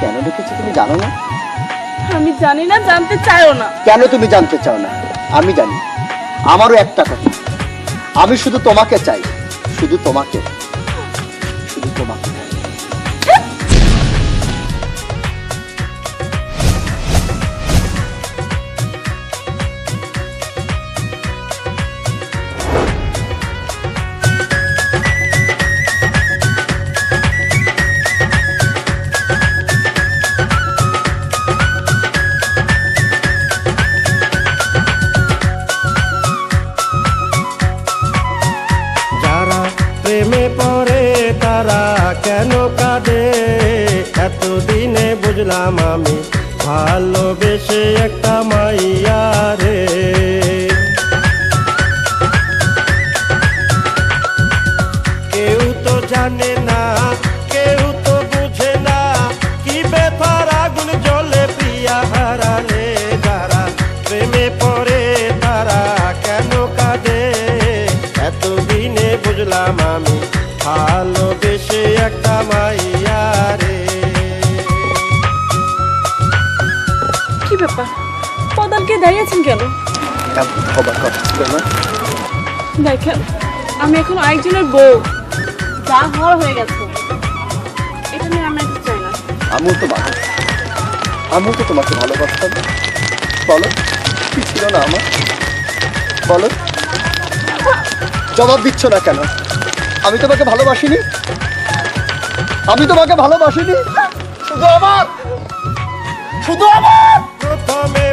কেন ডেকেছি তুমি জানো না? আমি জানি না, জানতে চাইও না। কেন তুমি জানতে চাও না? আমি জানি। আমারও একটা কথা, আমি শুধু তোমাকে চাই, শুধু তোমাকে, শুধু তোমাকে। প্রেমে পড়ে তারা কেন কাঁদে, এতদিনে বুঝলাম আমি ভালোবেসে একটা মাইয়া রে। কেউ তো জানে না, কেউ তো বুঝে না, কি ব্যথার আগুন জ্বলে প্রিয়া হারালে। যারা প্রেমে পড়ে তারা কেন কাঁদে, এতদিনে বুঝলাম আমি ভালোবেসে একটা মাইয়া রে। কি ব্যাপার, পদালকে দাঁড়িয়েছেন কেন? হবার কথা ছিল না? দেখেন, আমি এখন আরেকজনের বউ, যা হওয়ার হয়ে গেছে, এটা নিয়ে আমি একটু চাই না। আমিও তো তোমাকে ভালোবাসতাম। বলো, কি ছিল না আমার? বলো, জবাব দিচ্ছ না কেন? আমি তোমাকে ভালোবাসিনি, আমি তোমাকে ভালোবাসিনি। শুধু আমার প্রথমে